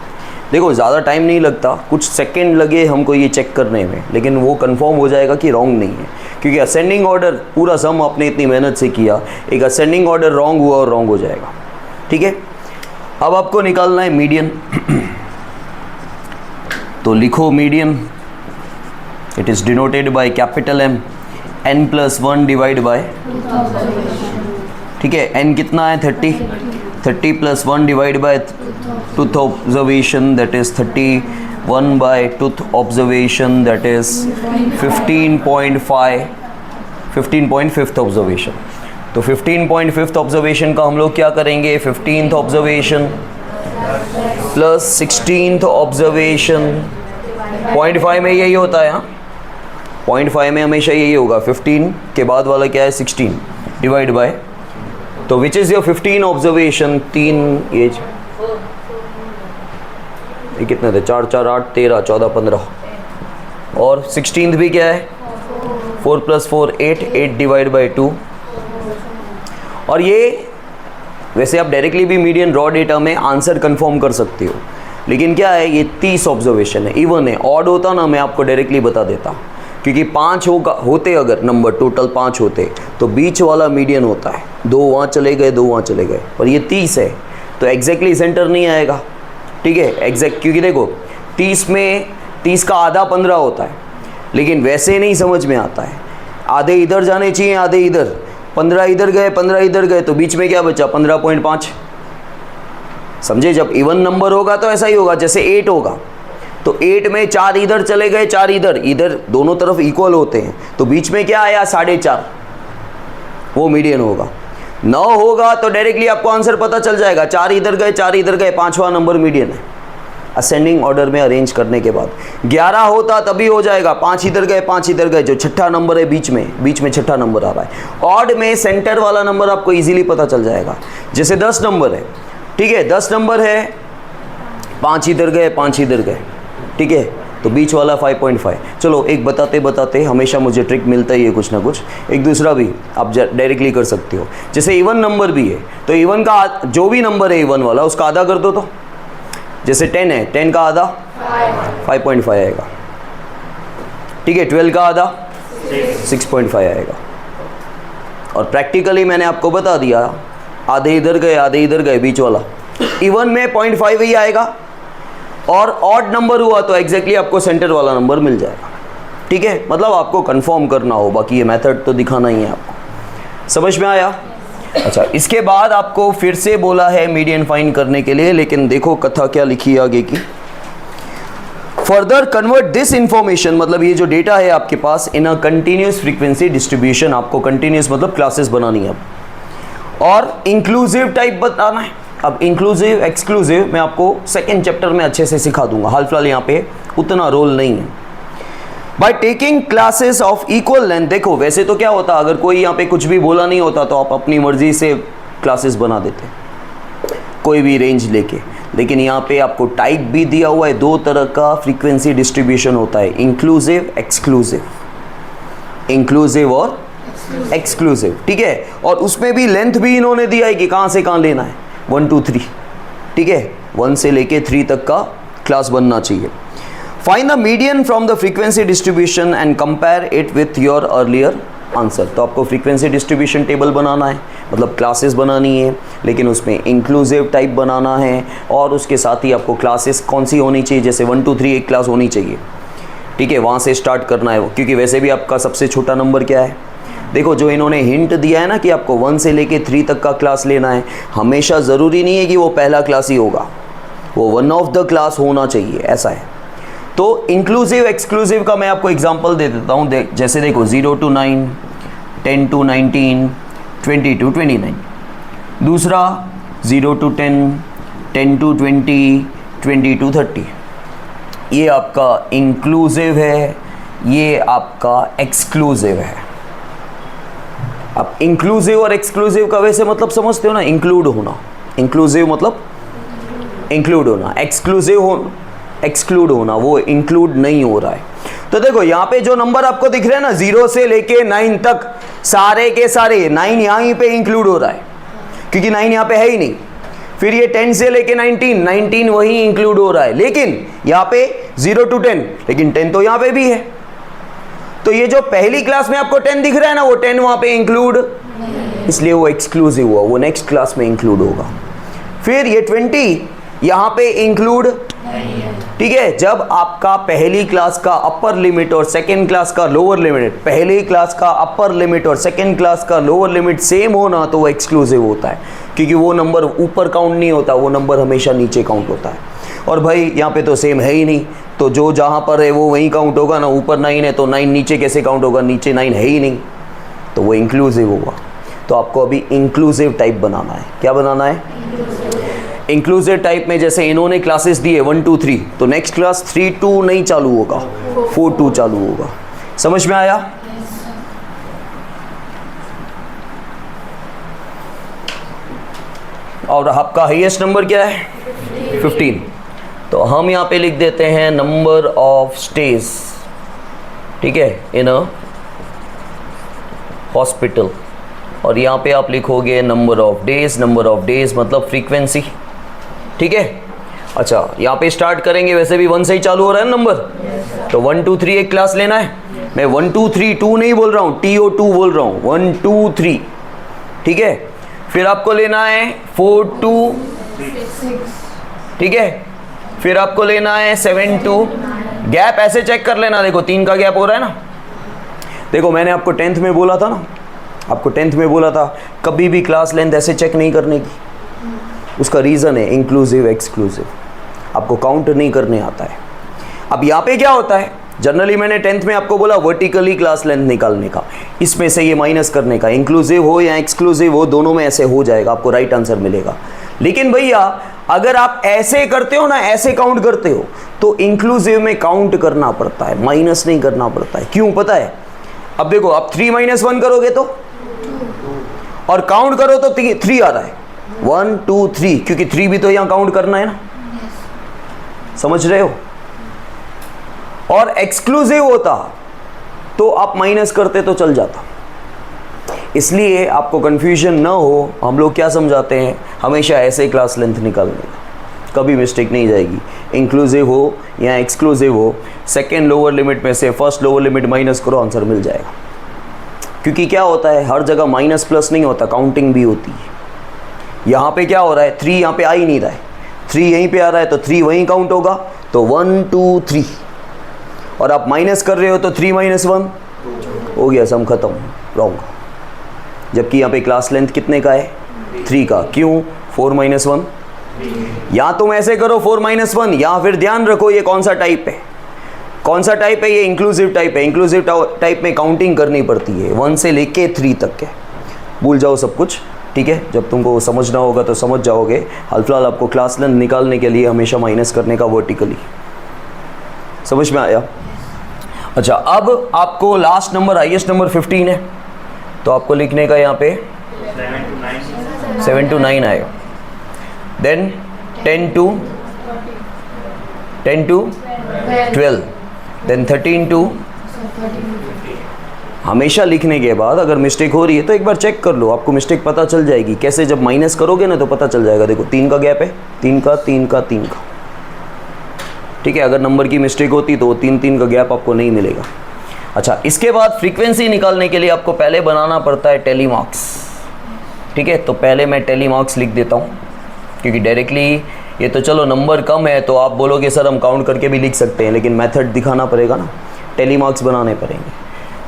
देखो ज़्यादा टाइम नहीं लगता, कुछ सेकंड लगे हमको ये चेक करने में, लेकिन वो कंफर्म हो जाएगा कि रॉन्ग नहीं है, क्योंकि असेंडिंग ऑर्डर पूरा सम आपने इतनी मेहनत से किया, एक असेंडिंग ऑर्डर रॉन्ग हुआ और रॉन्ग हो जाएगा। ठीक है, अब आपको निकालना है मीडियन। तो लिखो median, it is denoted by capital M, n+1 divide by, ठीक है, n कितना है? 30, 30 + 1 divide by tooth observation, that is 31 by tooth observation, that is 15.5, 15.5th observation। तो 15.5th observation का हम लोग क्या करेंगे? 15th observation plus 16th observation. 0.5 में यही होता है, हाँ 0.5 में हमेशा यही होगा। 15 के बाद वाला क्या है 16 डिवाइड बाय, तो विच इज़ योर 15 ऑब्जर्वेशन। 3 ये कितने थे, 4 4 8 13 14 15, और 16th भी क्या है 4 + 4 8, 8 डिवाइड बाई 2। और ये वैसे आप डायरेक्टली भी मीडियन रॉ डेटा में आंसर कंफर्म कर सकते हो, लेकिन क्या है ये 30 ऑब्जर्वेशन है, इवन है। ऑड होता ना मैं आपको डायरेक्टली बता देता, क्योंकि 5 होते अगर नंबर टोटल 5 होते तो बीच वाला मीडियन होता है, 2 वहाँ चले गए 2 वहाँ चले गए, और ये 30 है तो एग्जैक्टली सेंटर नहीं आएगा, ठीक है एग्जैक्ट, क्योंकि देखो 30 में 30 का आधा 15 होता है, लेकिन वैसे नहीं समझ में आता है, आधे इधर जाने चाहिए आधे इधर, 15 इधर गए 15 इधर गए, तो बीच में क्या बचा 15.5। समझे, जब इवन नंबर होगा तो ऐसा ही होगा, जैसे 8 होगा तो 8 में 4 इधर चले गए 4 इधर, इधर दोनों तरफ इक्वल होते हैं, तो बीच में क्या आया 4.5, वो मीडियन होगा। 9 होगा तो डायरेक्टली आपको आंसर पता चल जाएगा, 4 इधर गए 4 इधर गए, 5वां नंबर मीडियन है असेंडिंग ऑर्डर में अरेंज करने के बाद। 11 होता तभी हो जाएगा, 5 इधर गए 5 इधर गए, जो छठा नंबर है बीच में छठा नंबर आ रहा है। ऑड में सेंटर वाला नंबर आपको इजीली पता चल जाएगा, जैसे 10 नंबर है, ठीक है 10 नंबर है, 5 इधर गए 5 इधर गए, ठीक है, तो बीच वाला 5.5। चलो एक बताते बताते हमेशा मुझे ट्रिक मिलता ही है कुछ ना कुछ, एक दूसरा भी आप डायरेक्टली कर सकते हो। जैसे इवन नंबर भी है तो इवन का जो भी नंबर है इवन वाला उसका आधा कर दो, तो जैसे 10 है 10 का आधा 5.5 आएगा, ठीक है 12 का आधा 6.5 आएगा। और प्रैक्टिकली मैंने आपको बता दिया, आधे इधर गए बीच वाला, इवन में 0.5 ही आएगा, और ऑड नंबर हुआ तो एग्जैक्टली आपको सेंटर वाला नंबर मिल जाएगा, ठीक है। मतलब आपको कंफर्म करना हो, बाकी ये मेथड तो दिखाना ही है आपको। समझ में आया? अच्छा, इसके बाद आपको फिर से बोला है मीडियन फाइंड करने के लिए, लेकिन देखो कथा क्या लिखी है आगे की। फर्दर कन्वर्ट दिस इंफॉर्मेशन, मतलब ये जो डेटा है आपके पास, इन अ कंटिन्यूस फ्रीक्वेंसी डिस्ट्रीब्यूशन। आपको कंटिन्यूस मतलब क्लासेस बनानी है अब, और इंक्लूसिव टाइप बताना है। अब इंक्लूसिव एक्सक्लूसिव मैं आपको सेकेंड चैप्टर में अच्छे से सिखा दूंगा, हाल फिलहाल यहाँ पे उतना रोल नहीं है। By taking classes of equal length, देखो वैसे तो क्या होता, अगर कोई यहाँ पे कुछ भी बोला नहीं होता तो आप अपनी मर्जी से क्लासेस बना देते कोई भी रेंज लेके, लेकिन यहाँ पे आपको टाइप भी दिया हुआ है, 2 तरह का फ्रीक्वेंसी डिस्ट्रीब्यूशन होता है, इंक्लूसिव एक्सक्लूसिव, इंक्लूसिव और एक्सक्लूसिव, ठीक है। और उसमें भी लेंथ भी इन्होंने दिया है कि कहाँ से कहाँ लेना है, 1 2 3, ठीक है 1 से लेके 3 तक का क्लास बनना चाहिए। Find the median from the frequency distribution and compare it with your earlier answer. तो आपको फ्रीक्वेंसी डिस्ट्रीब्यूशन टेबल बनाना है, मतलब क्लासेस बनानी है, लेकिन उसमें इंक्लूसिव टाइप बनाना है, और उसके साथ ही आपको क्लासेस कौन सी होनी चाहिए, जैसे 1 2 3 एक क्लास होनी चाहिए, ठीक है, वहाँ से स्टार्ट करना है, क्योंकि वैसे भी आपका सबसे छोटा नंबर क्या है। देखो जो इन्होंने हिंट दिया है ना कि आपको 1 से लेके 3 तक का क्लास लेना है, हमेशा ज़रूरी नहीं है कि वो पहला क्लास ही होगा, वो 1 ऑफ द क्लास होना चाहिए, ऐसा है। तो इंक्लूसिव एक्सक्लूसिव का मैं आपको एग्जांपल दे देता हूँ, जैसे देखो 0 to 9, 10 to 19, 20 to 29। दूसरा 0 to 10, 10 to 20, 20 to 30। ये आपका इंक्लूसिव है, ये आपका एक्सक्लूसिव है। अब इंक्लूसिव और एक्सक्लूसिव का वैसे मतलब समझते हो ना, इंक्लूड होना, इंक्लूसिव मतलब इंक्लूड होना, एक्सक्लूड होना, वो इंक्लूड नहीं हो रहा है। तो देखो यहाँ पे जो नंबर आपको दिख रहे हैं ना 0 से लेके 9 तक, सारे के सारे 9 यहाँ पे इंक्लूड हो रहा है, क्योंकि 9 यहाँ पे है ही नहीं। फिर ये 10 से लेके 19 वही इंक्लूड हो रहा है, लेकिन यहाँ पे 0 to 10, लेकिन 10 तो यहाँ पे भी है। तो ये जो पहली क्लास में आपको 10 दिख रहा है ना, वो 10 वहाँ पे इंक्लूड, इसलिए वो एक्सक्लूसिव हुआ, वो नेक्स्ट क्लास में इंक्लूड होगा। फिर ये 20 यहाँ पे इंक्लूड, ठीक है। जब आपका पहली क्लास का अपर लिमिट और सेकेंड क्लास का लोअर लिमिट, पहली क्लास का अपर लिमिट और सेकेंड क्लास का लोअर लिमिट सेम होना, तो वो एक्सक्लूसिव होता है, क्योंकि वो नंबर ऊपर काउंट नहीं होता, वो नंबर हमेशा नीचे काउंट होता है। और भाई यहाँ पे तो सेम है ही नहीं, तो जो जहाँ पर है वो वहीं काउंट होगा ना, ऊपर 9 है तो 9 नीचे कैसे काउंट होगा, नीचे 9 है ही नहीं, तो वो इंक्लूसिव होगा। तो आपको अभी इंक्लूसिव टाइप बनाना है। क्या बनाना है? इंक्लूसिव टाइप में जैसे इन्होंने क्लासेस दिए 1 2 3, तो नेक्स्ट क्लास 3 2 नहीं चालू होगा, 4 2 चालू होगा। समझ में आया? और आपका हाईएस्ट नंबर क्या है? 15। तो हम यहाँ पे लिख देते हैं नंबर ऑफ स्टेज, ठीक है, इन अ हॉस्पिटल। और यहाँ पे आप लिखोगे number of days. Number of days मतलब फ्रीक्वेंसी, ठीक है। अच्छा, यहाँ पे स्टार्ट करेंगे, वैसे भी 1 से ही चालू हो रहा है नंबर, तो 1 2 3 एक क्लास लेना है। मैं 1 2 3 2 नहीं बोल रहा हूँ, TO2 बोल रहा हूँ, 1 2 3, ठीक है। फिर आपको लेना है 4 2 6, ठीक है। फिर आपको लेना है 7 2। गैप ऐसे चेक कर लेना, देखो 3 का गैप हो रहा है ना। देखो मैंने आपको 10th में बोला था ना, आपको 10th में बोला था कभी भी क्लास लेंथ ऐसे चेक नहीं करने की। उसका रीज़न है इंक्लूसिव एक्सक्लूसिव, आपको काउंट नहीं करने आता है। अब यहाँ पे क्या होता है, जनरली मैंने 10th में आपको बोला वर्टिकली क्लास लेंथ निकालने का, इसमें से ये माइनस करने का, इंक्लूसिव हो या एक्सक्लूसिव हो दोनों में ऐसे हो जाएगा, आपको राइट आंसर मिलेगा। लेकिन भैया अगर आप ऐसे करते हो ना, ऐसे काउंट करते हो, तो इंक्लूसिव में काउंट करना पड़ता है, माइनस नहीं करना पड़ता है। क्यों पता है? अब देखो आप 3 - 1 करोगे तो, और काउंट करो तो 3 आ रहा है, 1 2 3, क्योंकि 3 भी तो यहाँ काउंट करना है ना, समझ रहे हो। और एक्सक्लूसिव होता तो आप माइनस करते तो चल जाता। इसलिए आपको कंफ्यूजन ना हो, हम लोग क्या समझाते हैं, हमेशा ऐसे क्लास लेंथ निकालने का, कभी मिस्टेक नहीं जाएगी। इंक्लूसिव हो या एक्सक्लूसिव हो, सेकेंड लोअर लिमिट में से फर्स्ट लोअर लिमिट माइनस करो, आंसर मिल जाएगा। क्योंकि क्या होता है, हर जगह माइनस प्लस नहीं होता, काउंटिंग भी होती है। यहाँ पे क्या हो रहा है, 3 यहाँ पे आ ही नहीं रहा है, 3 यहीं पे आ रहा है, तो 3 वहीं काउंट होगा, तो 1 2 3। और आप माइनस कर रहे हो तो 3 - 1 हो गया, सम खत्म, रॉन्ग। जबकि यहाँ पे क्लास लेंथ कितने का है, 3 का। क्यों? 4 - 1। या तुम ऐसे करो 4 - 1, या फिर ध्यान रखो ये कौन सा टाइप है, कौन सा टाइप है, ये इंक्लूसिव टाइप है। इंक्लूसिव टाइप में काउंटिंग करनी पड़ती है, 1 से लेके 3 तक के। भूल जाओ सब कुछ, ठीक है। जब तुमको समझना होगा तो समझ जाओगे। हाल फिलहाल आपको क्लास लेंथ निकालने के लिए हमेशा माइनस करने का वर्टिकली। समझ में आया? अच्छा, अब आपको लास्ट नंबर हाईएस्ट नंबर 15 है, तो आपको लिखने का यहाँ पे 7 to 9 आएगा। देन 10 to 12, देन 13 to, हमेशा लिखने के बाद अगर मिस्टेक हो रही है तो एक बार चेक कर लो, आपको मिस्टेक पता चल जाएगी। कैसे? जब माइनस करोगे ना तो पता चल जाएगा। देखो 3 का गैप है, 3 का 3 का 3 का, ठीक है। अगर नंबर की मिस्टेक होती तो 3 का गैप आपको नहीं मिलेगा। अच्छा, इसके बाद फ्रीक्वेंसी निकालने के लिए आपको पहले बनाना पड़ता है टेली मार्क्स, ठीक है। तो पहले मैं टेली मार्क्स लिख देता हूँ, क्योंकि डायरेक्टली ये तो चलो नंबर कम है तो आप बोलोगे सर हम काउंट करके भी लिख सकते हैं, लेकिन मेथड दिखाना पड़ेगा ना, टेली मार्क्स बनाने पड़ेंगे।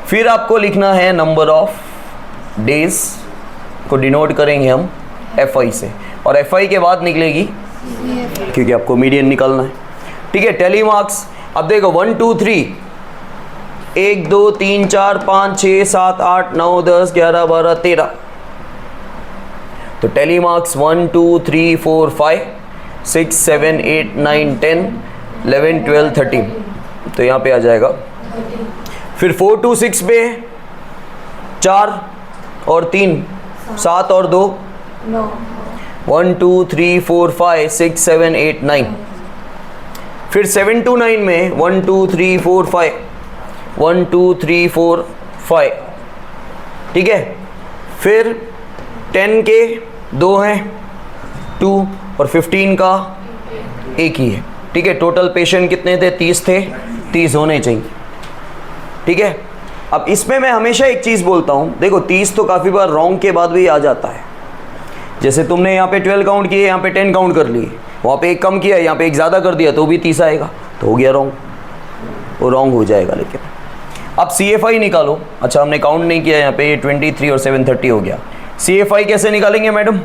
फिर आपको लिखना है नंबर ऑफ डेज को डिनोट करेंगे हम FI से, और FI के बाद निकलेगी क्योंकि आपको मीडियन निकालना है, ठीक है। टेली मार्क्स, अब देखो 1 2 3, 1 2 3 4 5 6 7 8 9 10 11 12 13, तो टेली मार्क्स 1 2 3 4 5 6 7 8 9 10 11 12 13, तो यहाँ पे आ जाएगा। फिर 4 2 6 पे 4 और 3 7 और 2 1 2 3 4 5 6 7 8 9। फिर 7 to 9 में 1 2 3 4 5 1 2 3 4 5, ठीक है। फिर 10 के 2 हैं 2, और 15 का 1 ही है, ठीक है। टोटल पेशेंट कितने थे? 30 थे, 30 होने चाहिए, ठीक है। अब इसमें मैं हमेशा एक चीज़ बोलता हूँ, देखो 30 तो काफ़ी बार रॉन्ग के बाद भी आ जाता है। जैसे तुमने यहाँ पे 12 काउंट किए, यहाँ पे 10 काउंट कर लिए, वहाँ पे 1 कम किया, यहाँ पे 1 ज़्यादा कर दिया, तो भी 30 आएगा, तो हो गया रॉन्ग, वो रॉन्ग हो जाएगा। लेकिन अब CFI निकालो। अच्छा, हमने काउंट नहीं किया यहाँ पे, 23 और 730 हो गया। CFI कैसे निकालेंगे मैडम?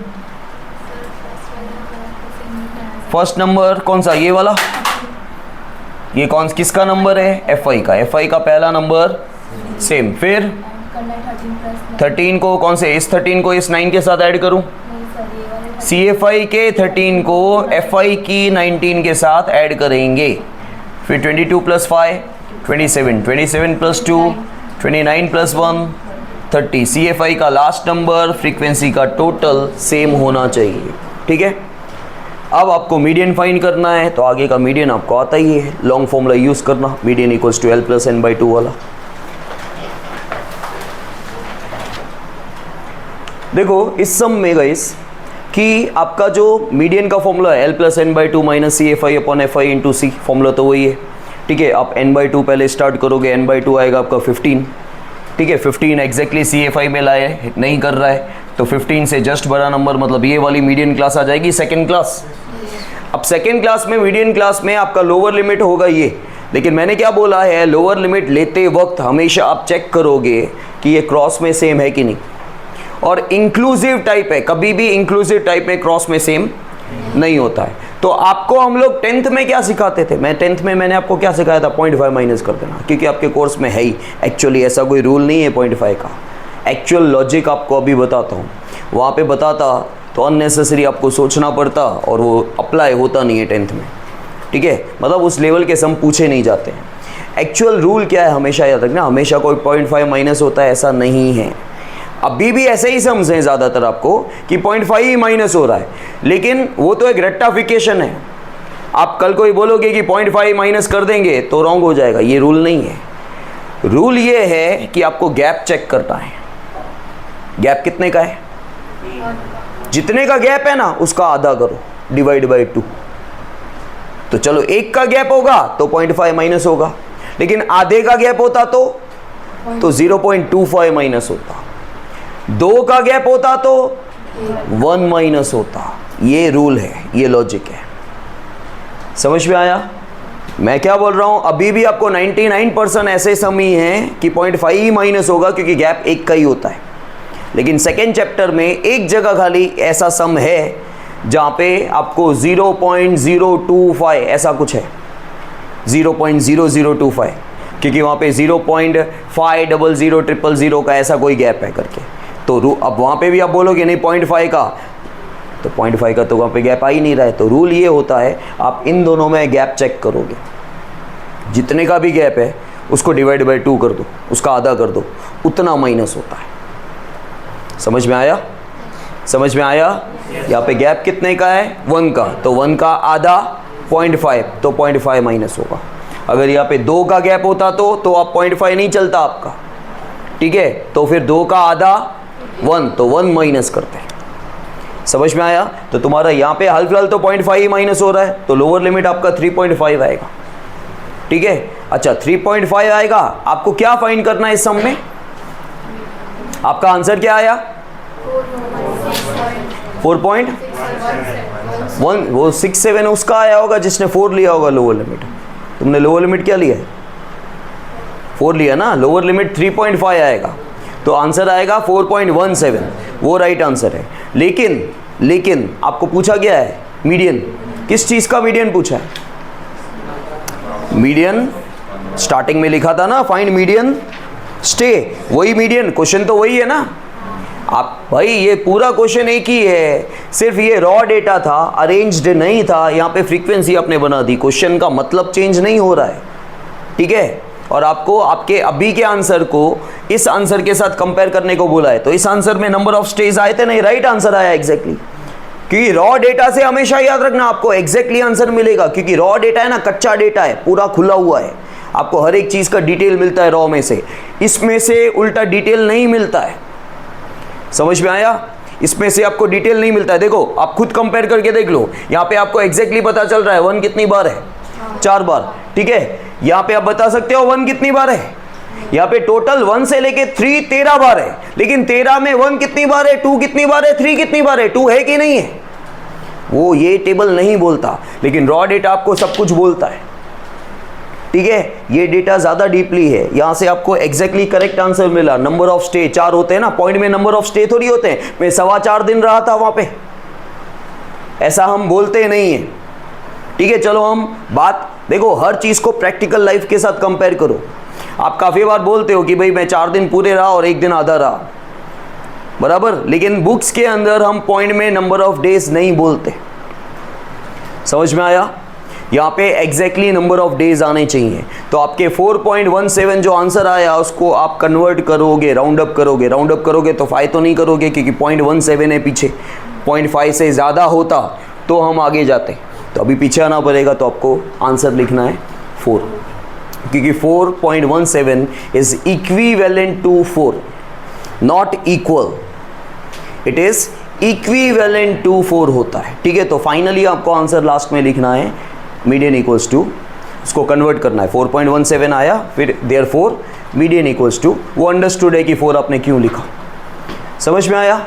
फर्स्ट नंबर कौन सा, ये वाला, ये कौन किसका नंबर है? FI का। FI का पहला नंबर सेम। फिर 13 को कौन से, इस 13 को इस 9 के साथ ऐड करूं, CFI के 13 को FI की 19 के साथ ऐड करेंगे, फिर 22 + 5 27, 27 + 2 29 + 1 30। CFI का लास्ट नंबर फ्रीक्वेंसी का टोटल सेम होना चाहिए, ठीक है। अब आपको मीडियन फाइंड करना है, तो आगे का मीडियन आपको आता ही है, लॉन्ग फॉर्मूला यूज करना, median equals to L + n/2 वाला। देखो इस सम में गाइस कि आपका जो मीडियन का फॉर्मूला है L + n/2 - CFI/FI × C, formula तो वही है, ठीक है। आप n/2 पहले स्टार्ट करोगे, n/2 आएगा आपका 15, ठीक है। 15 एग्जैक्टली CFI में लाए नहीं कर रहा है, तो 15 से जस्ट बड़ा नंबर, मतलब ये वाली मीडियन क्लास आ जाएगी सेकेंड क्लास। अब सेकेंड क्लास में, मीडियन क्लास में आपका लोअर लिमिट होगा ये, लेकिन मैंने क्या बोला है, लोअर लिमिट लेते वक्त हमेशा आप चेक करोगे कि ये क्रॉस में सेम है कि नहीं, और इंक्लूसिव टाइप है, कभी भी इंक्लूसिव टाइप में क्रॉस में सेम नहीं होता है। तो आपको हम लोग 10th में क्या सिखाते थे, मैं 10th में मैंने आपको क्या सिखाया था, 0.5 माइनस कर देना, क्योंकि आपके कोर्स में है ही एक्चुअली ऐसा कोई रूल नहीं है 0.5 का। एक्चुअल लॉजिक आपको अभी बताता हूँ, वहाँ पे बताता तो अननेसेसरी आपको सोचना पड़ता और वो अप्लाई होता नहीं है 10th में, ठीक है। मतलब उस लेवल के सम पूछे नहीं जाते हैं। एक्चुअल रूल क्या है हमेशा याद रखना, हमेशा कोई 0.5 माइनस होता है ऐसा नहीं है। अभी भी ऐसे ही सम्स हैं ज़्यादातर आपको कि 0.5 ही माइनस हो रहा है, लेकिन वो तो एक रेक्टाफिकेशन है। आप कल को ही बोलोगे कि 0.5 माइनस कर देंगे तो रॉन्ग हो जाएगा, ये रूल नहीं है। रूल ये है कि आपको गैप चेक करना है। गैप कितने का है, जितने का गैप है ना उसका आधा करो, / 2। तो चलो 1 का गैप होगा तो 0.5 माइनस होगा, लेकिन आधे का गैप होता तो 0.25 माइनस होता, 2 का गैप होता तो 1 माइनस होता। ये रूल है, ये लॉजिक है, समझ में आया मैं क्या बोल रहा हूं। अभी भी आपको 99% ऐसे सम ही हैं कि 0.5 ही माइनस होगा, क्योंकि गैप 1 का ही होता है। लेकिन सेकेंड चैप्टर में एक जगह खाली ऐसा सम है जहां पे आपको 0.025 ऐसा कुछ है, 0.0025, क्योंकि वहां पे 0.5000000 का ऐसा कोई गैप है करके। तो अब वहाँ पे भी आप बोलोगे नहीं 0.5 का, तो 0.5 का तो वहाँ पे गैप आ ही नहीं रहा है। तो रूल ये होता है, आप इन दोनों में गैप चेक करोगे, जितने का भी गैप है उसको / 2 कर दो, उसका आधा कर दो, उतना माइनस होता है। समझ में आया, समझ में आया। यहाँ पे गैप कितने का है, 1 का, तो 1 का आधा 0.5, तो 0.5 माइनस होगा। अगर यहाँ पे 2 का गैप होता तो आप 0.5 नहीं चलता आपका, ठीक है। तो फिर 2 का आधा 1, तो 1 माइनस करते हैं। समझ में आया। तो तुम्हारा यहाँ पे हाल फिलहाल तो 0.5 ही माइनस हो रहा है, तो लोअर लिमिट आपका 3.5 आएगा, ठीक है। अच्छा 3.5 आएगा, आपको क्या फाइंड करना है इस सम में, आपका आंसर क्या आया 4.1, वो 6.7 उसका आया होगा जिसने 4 लिया होगा लोअर लिमिट। तुमने लोअर लिमिट क्या लिया है, 4 लिया ना, लोअर लिमिट 3.5 आएगा, तो आंसर आएगा 4.17, वो राइट आंसर है। लेकिन आपको पूछा गया है मीडियन, किस चीज़ का मीडियन पूछा है, मीडियन स्टार्टिंग में लिखा था ना, फाइंड मीडियन स्टे, वही मीडियन, क्वेश्चन तो वही है ना। आप भाई ये पूरा क्वेश्चन एक ही है, सिर्फ ये रॉ डेटा था, अरेंज्ड नहीं था, यहाँ पे फ्रीक्वेंसी आपने बना दी, क्वेश्चन का मतलब चेंज नहीं हो रहा है, ठीक है। और आपको आपके अभी के आंसर को इस आंसर के साथ कंपेयर करने को बोला है, तो इस आंसर में नंबर ऑफ स्टेज आए थे नहीं, राइट आंसर आया एग्जैक्टली। क्योंकि रॉ डेटा से हमेशा याद रखना आपको एग्जैक्टली आंसर मिलेगा, क्योंकि रॉ डेटा है ना, कच्चा डेटा है, पूरा खुला हुआ है, आपको हर एक चीज का डिटेल मिलता है रॉ में से, इसमें से उल्टा डिटेल नहीं मिलता है। समझ में आया, इसमें से आपको डिटेल नहीं मिलता है। देखो आप खुद कंपेयर करके देख लो, यहाँ पे आपको एग्जैक्टली पता चल रहा है 1 कितनी बार है, 4 बार, ठीक है। यहाँ पे आप बता सकते हो 1 कितनी बार है, यहाँ पे टोटल 1 से लेके 3 13 बार है, लेकिन 13 में 1 कितनी बार है, 2 कितनी बार है, 3 कितनी बार है, 2 है कि नहीं है, वो ये टेबल नहीं बोलता, लेकिन रॉ डेटा आपको सब कुछ बोलता है, ठीक है। ये डेटा ज्यादा डीपली है, यहां से आपको एग्जैक्टली करेक्ट आंसर मिला। नंबर ऑफ स्टे 4 होते हैं ना, पॉइंट में नंबर ऑफ स्टे थोड़ी होते हैं, मैं 4.25 दिन रहा था वहां पे, ऐसा हम बोलते नहीं है, ठीक है। चलो हम बात देखो, हर चीज को प्रैक्टिकल लाइफ के साथ कंपेयर करो। आप काफी बार बोलते हो कि भाई मैं 4 दिन पूरे रहा और 1 दिन आधा रहा, बराबर। लेकिन बुक्स के अंदर हम पॉइंट में नंबर ऑफ डेज नहीं बोलते, समझ में आया। यहाँ पे एग्जैक्टली नंबर ऑफ डेज आने चाहिए। तो आपके 4.17 जो आंसर आया उसको आप कन्वर्ट करोगे, राउंड अप करोगे तो 5 तो नहीं करोगे क्योंकि 0.17 है पीछे, 0.5 से ज़्यादा होता तो हम आगे जाते, तो अभी पीछे आना पड़ेगा। तो आपको आंसर लिखना है 4, क्योंकि 4.17 is equivalent to 4, not equal, it is equivalent to 4 होता है, ठीक है। तो फाइनली आपको आंसर लास्ट में लिखना है मीडियन इक्वल्स टू, उसको कन्वर्ट करना है। 4.17 आया, फिर देयरफॉर मीडियन इक्वल्स टू, वो अंडरस्टूड है कि 4 आपने क्यों लिखा, समझ में आया।